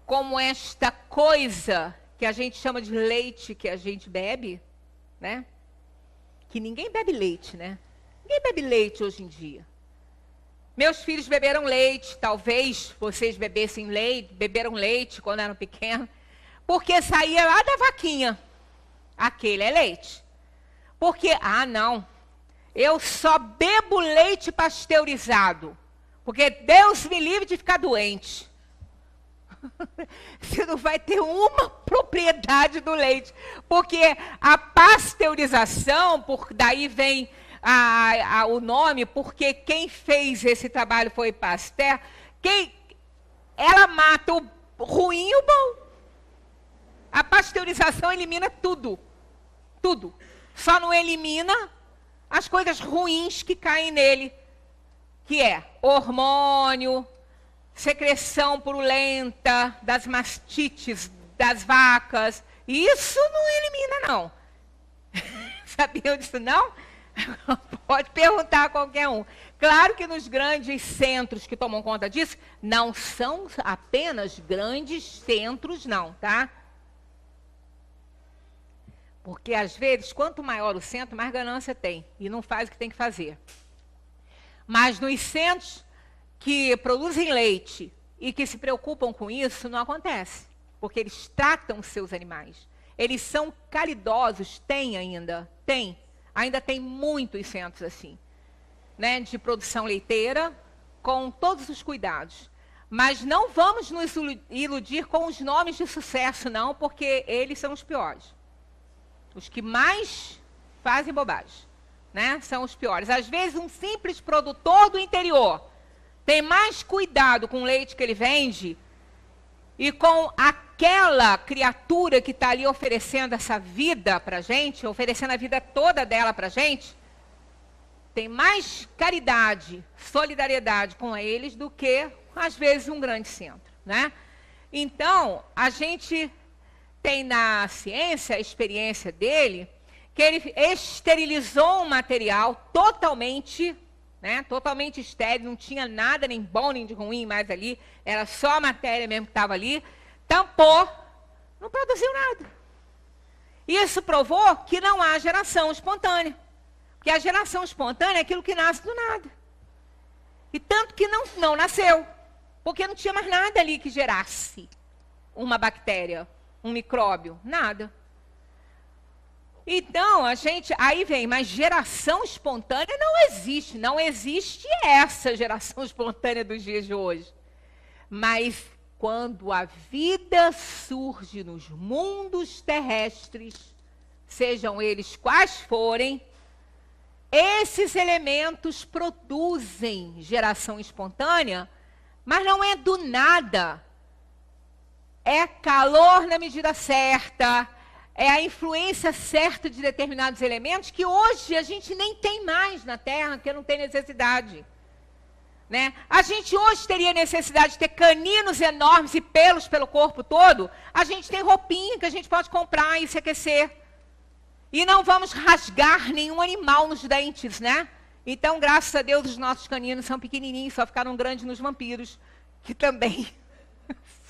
como esta coisa que a gente chama de leite que a gente bebe, né? Que ninguém bebe leite, né? Ninguém bebe leite hoje em dia. Meus filhos beberam leite, talvez vocês beberam leite quando eram pequenos, porque saía lá da vaquinha. Aquele é leite. Porque, não, eu só bebo leite pasteurizado, porque Deus me livre de ficar doente. Você não vai ter uma propriedade do leite, porque a pasteurização, daí vem o nome, porque quem fez esse trabalho foi Pasteur, ela mata o ruim e o bom. A pasteurização elimina tudo, tudo. Só não elimina as coisas ruins que caem nele, que é hormônio, secreção purulenta das mastites das vacas. Isso não elimina, não. Sabiam disso, não? Pode perguntar a qualquer um. Claro que nos grandes centros que tomam conta disso, não são apenas grandes centros, não, tá? Porque, às vezes, quanto maior o centro, mais ganância tem. E não faz o que tem que fazer. Mas nos centros que produzem leite e que se preocupam com isso, não acontece. Porque eles tratam seus animais. Eles são caridosos, ainda tem muitos centros assim, né, de produção leiteira, com todos os cuidados. Mas não vamos nos iludir com os nomes de sucesso, não, porque eles são os piores. Os que mais fazem bobagem, né, são os piores. Às vezes, um simples produtor do interior tem mais cuidado com o leite que ele vende e com aquela criatura que está ali oferecendo essa vida para a gente, oferecendo a vida toda dela para a gente, tem mais caridade, solidariedade com eles do que, às vezes, um grande centro, né? Então, a gente tem na ciência a experiência dele, que ele esterilizou o material totalmente, né, totalmente estéril, não tinha nada, nem bom nem de ruim mais ali, era só a matéria mesmo que estava ali, tampou, não produziu nada. Isso provou que não há geração espontânea, porque a geração espontânea é aquilo que nasce do nada. E tanto que não nasceu, porque não tinha mais nada ali que gerasse uma bactéria, um micróbio, nada. Então, aí vem, mas geração espontânea não existe essa geração espontânea dos dias de hoje. Mas quando a vida surge nos mundos terrestres, sejam eles quais forem, esses elementos produzem geração espontânea, mas não é do nada. É calor na medida certa, é a influência certa de determinados elementos que hoje a gente nem tem mais na Terra, porque não tem necessidade. Né? A gente hoje teria necessidade de ter caninos enormes e pelos pelo corpo todo, a gente tem roupinha que a gente pode comprar e se aquecer. E não vamos rasgar nenhum animal nos dentes, né? Então, graças a Deus, os nossos caninos são pequenininhos, só ficaram grandes nos vampiros, que também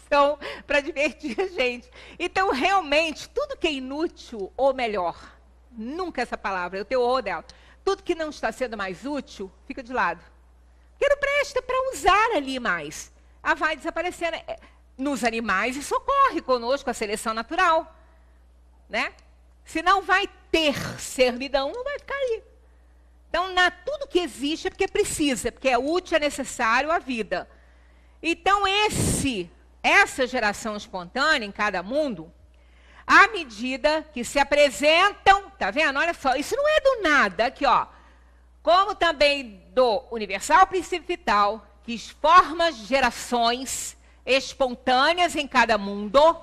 são para divertir a gente. Então, realmente, tudo que é inútil, ou melhor, nunca essa palavra, eu tenho horror dela, tudo que não está sendo mais útil, fica de lado. Porque não presta para usar ali mais. Vai desaparecendo. Nos animais, isso ocorre conosco, a seleção natural, né? Se não vai ter servidão, não vai ficar aí. Então, tudo que existe é porque precisa, porque é útil, é necessário à vida. Então, essa geração espontânea em cada mundo, à medida que se apresentam, tá vendo? Olha só, isso não é do nada, aqui ó. Como também do universal princípio vital, que forma gerações espontâneas em cada mundo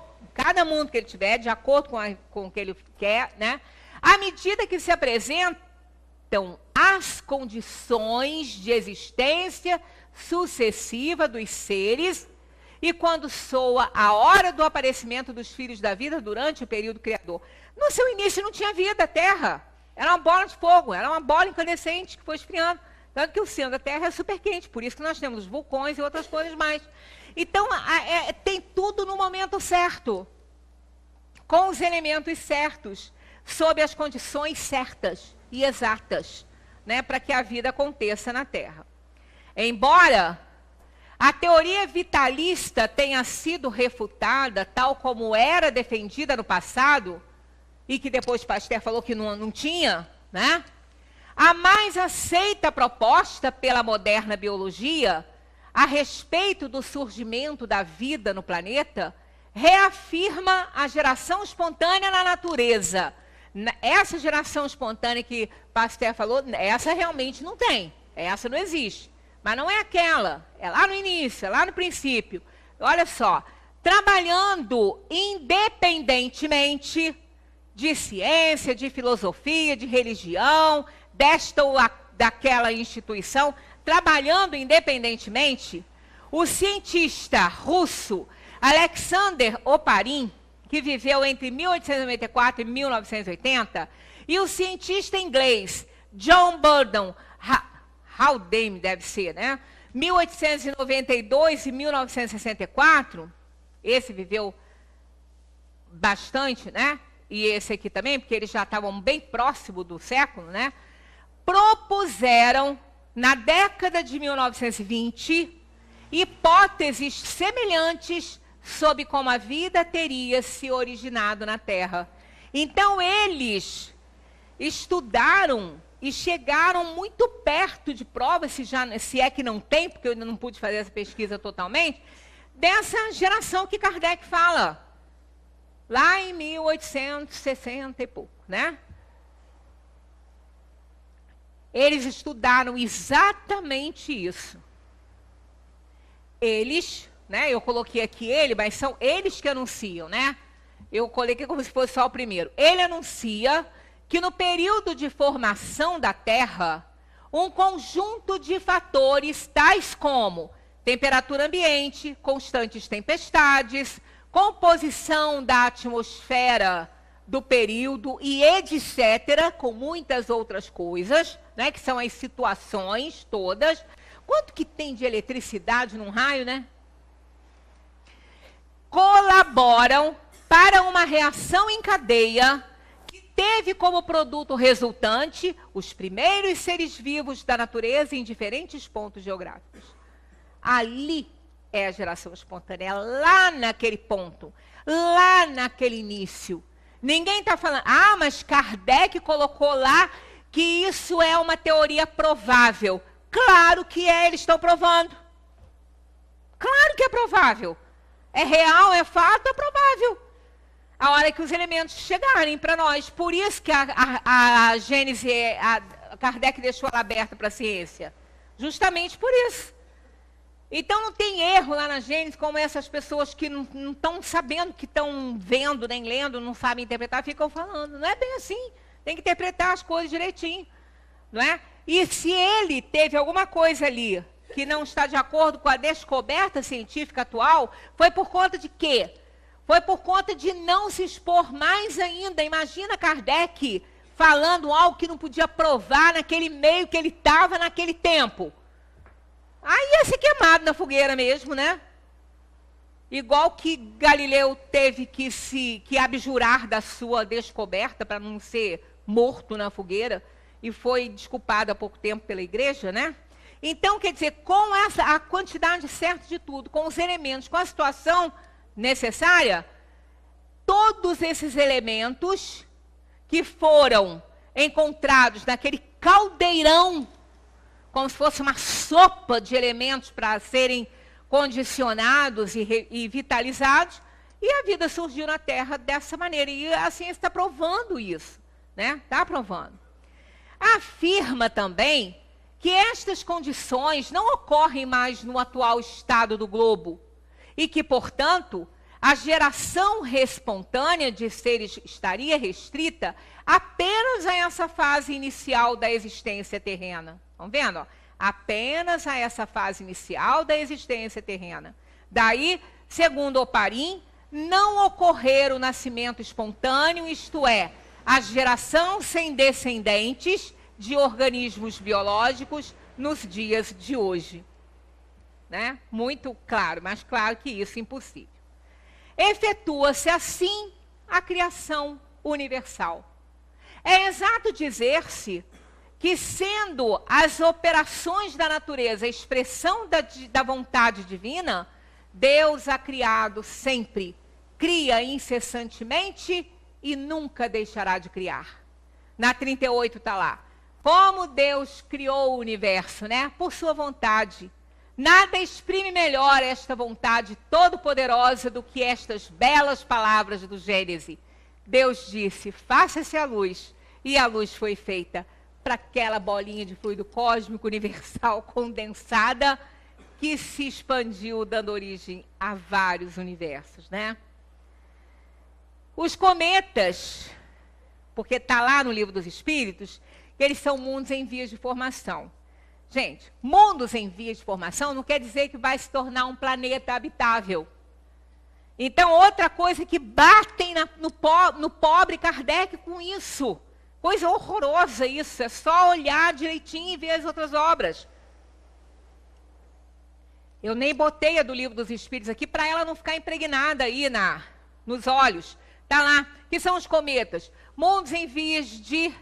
que ele tiver, de acordo com o que ele quer, né? À medida que se apresentam as condições de existência sucessiva dos seres, e quando soa a hora do aparecimento dos filhos da vida durante o período criador. No seu início não tinha vida, a Terra. Era uma bola de fogo, era uma bola incandescente que foi esfriando. Tanto que o centro da Terra é super quente, por isso que nós temos os vulcões e outras coisas mais. Então, tem tudo no momento certo, com os elementos certos, sob as condições certas e exatas, né, para que a vida aconteça na Terra. Embora a teoria vitalista tenha sido refutada, tal como era defendida no passado, e que depois Pasteur falou que não tinha, né? A mais aceita proposta pela moderna biologia a respeito do surgimento da vida no planeta reafirma a geração espontânea na natureza. Essa geração espontânea que Pasteur falou, essa realmente não tem, essa não existe. Mas não é aquela, é lá no início, é lá no princípio. Olha só, trabalhando independentemente de ciência, de filosofia, de religião, desta ou daquela instituição, trabalhando independentemente, o cientista russo Alexander Oparin, que viveu entre 1894 e 1980, e o cientista inglês John Burdon Haldane, deve ser, né? 1892 e 1964, esse viveu bastante, né? E esse aqui também, porque eles já estavam bem próximo do século, né? Propuseram, na década de 1920, hipóteses semelhantes sobre como a vida teria se originado na Terra. Então, eles estudaram e chegaram muito perto de provas, se é que não tem, porque eu ainda não pude fazer essa pesquisa totalmente, dessa geração que Kardec fala, lá em 1860 e pouco, né? Eles estudaram exatamente isso. Eles, né, eu coloquei aqui mas são eles que anunciam, né? Eu coloquei como se fosse só o primeiro. Ele anuncia que no período de formação da Terra, um conjunto de fatores tais como temperatura ambiente, constantes tempestades, composição da atmosfera do período e etc., com muitas outras coisas, né, que são as situações todas. Quanto que tem de eletricidade num raio, né? Colaboram para uma reação em cadeia que teve como produto resultante os primeiros seres vivos da natureza em diferentes pontos geográficos. Ali é a geração espontânea, lá naquele ponto, lá naquele início. Ninguém está falando, mas Kardec colocou lá que isso é uma teoria provável. Claro que é, eles estão provando. Claro que é provável. É real, é fato, é provável. A hora que os elementos chegarem para nós. Por isso que a Gênese, a Kardec deixou ela aberta para a ciência. Justamente por isso. Então não tem erro lá na Gênese, como essas pessoas que não estão sabendo, que estão vendo, nem lendo, não sabem interpretar, ficam falando. Não é bem assim. Tem que interpretar as coisas direitinho. Não é? E se ele teve alguma coisa ali que não está de acordo com a descoberta científica atual, foi por conta de quê? Foi por conta de não se expor mais ainda. Imagina Kardec falando algo que não podia provar naquele meio que ele estava naquele tempo. Aí ia ser queimado na fogueira mesmo, né? Igual que Galileu teve que abjurar da sua descoberta para não ser morto na fogueira e foi desculpado há pouco tempo pela igreja, né? Então, quer dizer, com a quantidade certa de tudo, com os elementos, com a situação necessária, todos esses elementos que foram encontrados naquele caldeirão, como se fosse uma sopa de elementos para serem condicionados e vitalizados, e a vida surgiu na Terra dessa maneira. E a ciência está provando isso, né? Está provando. Afirma também que estas condições não ocorrem mais no atual estado do globo e que, portanto, a geração espontânea de seres estaria restrita apenas a essa fase inicial da existência terrena. Estão vendo? Ó? Apenas a essa fase inicial da existência terrena. Daí, segundo Oparin, não ocorrer o nascimento espontâneo, isto é, a geração sem descendentes de organismos biológicos nos dias de hoje. Né? Muito claro, mas claro que isso é impossível. Efetua-se assim a criação universal. É exato dizer-se que, sendo as operações da natureza a expressão da vontade divina, Deus a criado sempre, cria incessantemente e nunca deixará de criar. Na 38 está lá. Como Deus criou o universo, né? Por sua vontade. Nada exprime melhor esta vontade todo-poderosa do que estas belas palavras do Gênesis. Deus disse, faça-se a luz, e a luz foi feita para aquela bolinha de fluido cósmico universal condensada que se expandiu, dando origem a vários universos, né? Os cometas, porque está lá no Livro dos Espíritos, que eles são mundos em vias de formação. Gente, mundos em vias de formação não quer dizer que vai se tornar um planeta habitável. Então, outra coisa que batem no pobre Kardec com isso. Coisa horrorosa isso, é só olhar direitinho e ver as outras obras. Eu nem botei a do Livro dos Espíritos aqui para ela não ficar impregnada aí nos olhos. Está lá, que são os cometas. Mundos em vias de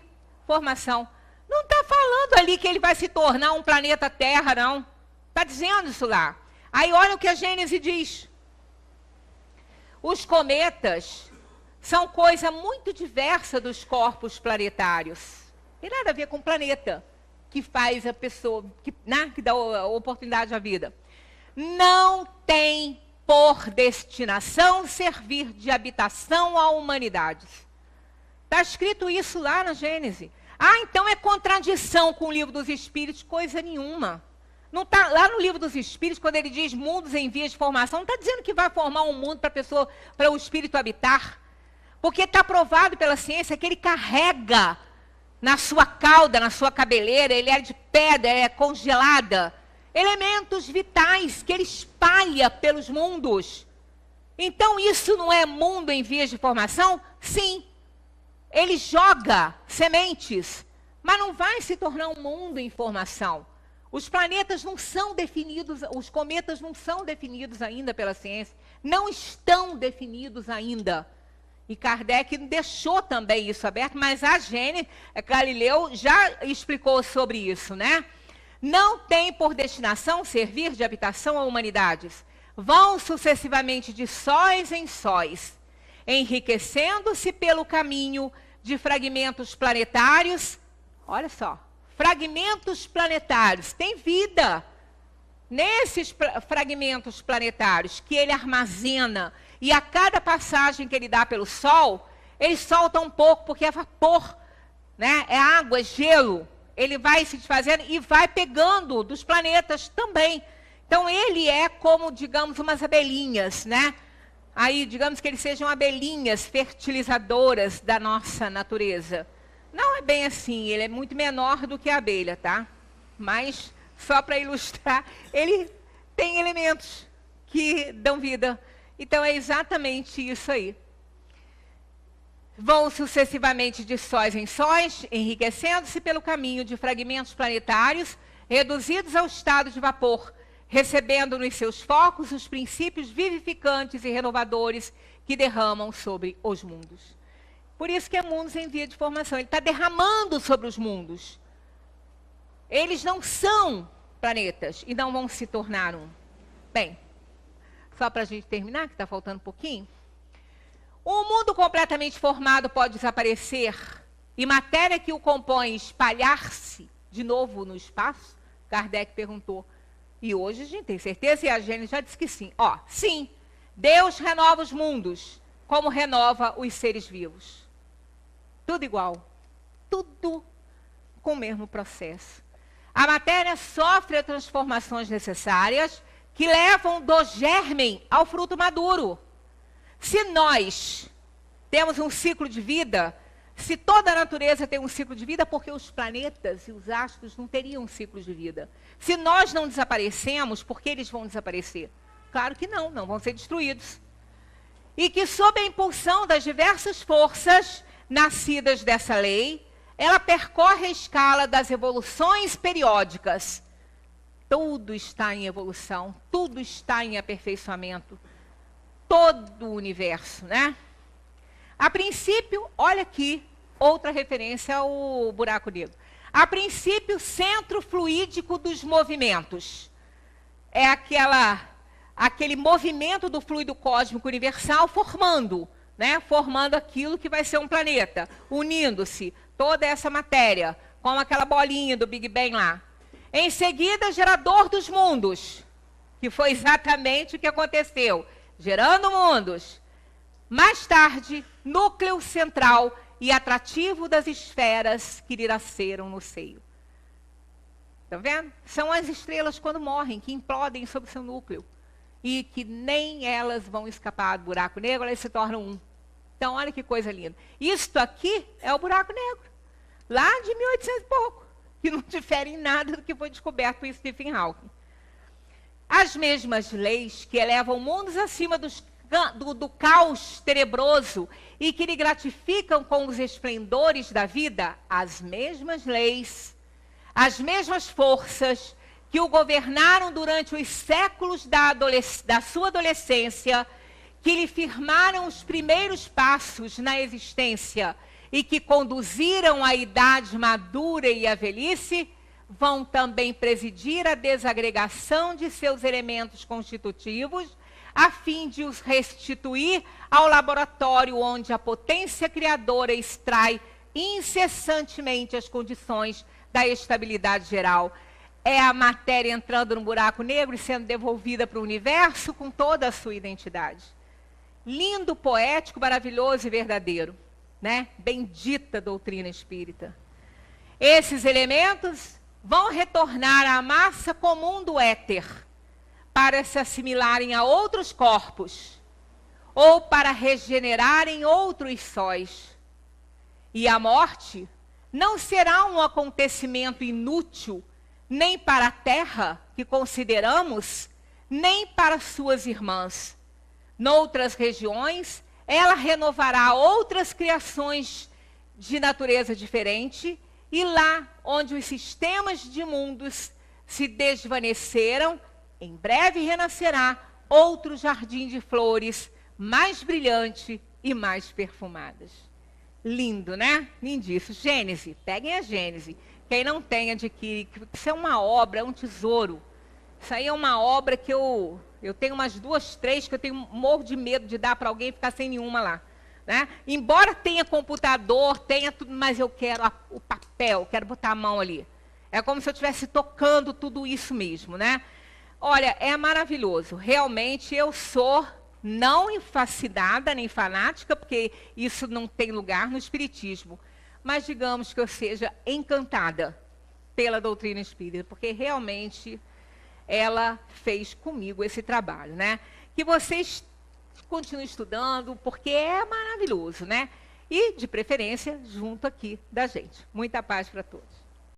formação. Não está falando ali que ele vai se tornar um planeta Terra, não. Está dizendo isso lá. Aí olha o que a Gênese diz. Os cometas são coisa muito diversa dos corpos planetários. Tem nada a ver com o planeta que faz a pessoa, que dá a oportunidade à vida. Não tem por destinação servir de habitação à humanidade. Está escrito isso lá na Gênese. Então é contradição com o Livro dos Espíritos? Coisa nenhuma. Não tá, lá no Livro dos Espíritos, quando ele diz mundos em vias de formação, não está dizendo que vai formar um mundo para o espírito habitar. Porque está provado pela ciência que ele carrega na sua cauda, na sua cabeleira, ele é de pedra, é congelada, elementos vitais que ele espalha pelos mundos. Então isso não é mundo em vias de formação? Sim. ele joga sementes, mas não vai se tornar um mundo em formação. Os planetas não são definidos, os cometas não são definidos ainda pela ciência, não estão definidos ainda. E Kardec deixou também isso aberto, mas a Gênesis, Galileu já explicou sobre isso, né? Não tem por destinação servir de habitação a humanidades. Vão sucessivamente de sóis em sóis, enriquecendo-se pelo caminho de fragmentos planetários. Olha só, fragmentos planetários, tem vida nesses fragmentos planetários que ele armazena, e a cada passagem que ele dá pelo Sol, ele solta um pouco, porque é vapor, né? É água, é gelo, ele vai se desfazendo e vai pegando dos planetas também. Então ele é como, digamos, umas abelhinhas, né? Aí, digamos que eles sejam abelhinhas fertilizadoras da nossa natureza. Não é bem assim, ele é muito menor do que a abelha, tá? Mas, só para ilustrar, ele tem elementos que dão vida. Então, é exatamente isso aí. Vão sucessivamente de sóis em sóis, enriquecendo-se pelo caminho de fragmentos planetários, reduzidos ao estado de vapor, recebendo nos seus focos os princípios vivificantes e renovadores que derramam sobre os mundos. Por isso que é mundos em via de formação. Ele está derramando sobre os mundos. Eles não são planetas e não vão se tornar um. Bem, só para a gente terminar, que está faltando um pouquinho. Um mundo completamente formado pode desaparecer e matéria que o compõe espalhar-se de novo no espaço? Kardec perguntou. E hoje a gente tem certeza, e a Gênesis já disse que sim. Ó, sim, Deus renova os mundos, como renova os seres vivos. Tudo igual, tudo com o mesmo processo. A matéria sofre as transformações necessárias que levam do germen ao fruto maduro. Se nós temos um ciclo de vida, se toda a natureza tem um ciclo de vida, porque os planetas e os astros não teriam um ciclo de vida? Se nós não desaparecemos, por que eles vão desaparecer? Claro que não, não vão ser destruídos. E que sob a impulsão das diversas forças nascidas dessa lei, ela percorre a escala das evoluções periódicas. Tudo está em evolução, tudo está em aperfeiçoamento. Todo o universo, né? A princípio, olha aqui, outra referência ao buraco negro. A princípio, centro fluídico dos movimentos. É aquele movimento do fluido cósmico universal formando, né? Formando aquilo que vai ser um planeta, unindo-se toda essa matéria, como aquela bolinha do Big Bang lá. Em seguida, gerador dos mundos, que foi exatamente o que aconteceu, gerando mundos. Mais tarde, núcleo central e atrativo das esferas que lhe nasceram no seio. Está vendo? São as estrelas quando morrem, que implodem sobre seu núcleo. E que nem elas vão escapar do buraco negro, elas se tornam um. Então, olha que coisa linda. Isto aqui é o buraco negro, lá de 1800 e pouco, que não difere em nada do que foi descoberto por Stephen Hawking. As mesmas leis que elevam mundos acima do caos tenebroso e que lhe gratificam com os esplendores da vida, as mesmas leis, as mesmas forças que o governaram durante os séculos da sua adolescência, que lhe firmaram os primeiros passos na existência e que conduziram à idade madura e à velhice, vão também presidir a desagregação de seus elementos constitutivos, a fim de os restituir ao laboratório onde a potência criadora extrai incessantemente as condições da estabilidade geral. É a matéria entrando no buraco negro e sendo devolvida para o universo com toda a sua identidade. Lindo, poético, maravilhoso e verdadeiro, né? Bendita doutrina espírita. Esses elementos vão retornar à massa comum do éter, para se assimilarem a outros corpos, ou para regenerarem outros sóis. E a morte não será um acontecimento inútil, nem para a terra, que consideramos, nem para suas irmãs. Noutras regiões, ela renovará outras criações de natureza diferente, e lá onde os sistemas de mundos se desvaneceram, em breve renascerá outro jardim de flores mais brilhante e mais perfumadas. Lindo, né? Lindíssimo. Gênese, peguem a Gênese. Quem não tem, adquire. Isso é uma obra, é um tesouro. Isso aí é uma obra que eu tenho umas 2, 3 que eu tenho morro de medo de dar para alguém e ficar sem nenhuma lá. Né? Embora tenha computador, tenha tudo, mas eu quero o papel, quero botar a mão ali. É como se eu estivesse tocando tudo isso mesmo, né? Olha, é maravilhoso. Realmente eu sou não fascinada nem fanática, porque isso não tem lugar no Espiritismo. Mas digamos que eu seja encantada pela doutrina espírita, porque realmente ela fez comigo esse trabalho, né? Que vocês continuem estudando, porque é maravilhoso, né? E, de preferência, junto aqui da gente. Muita paz para todos.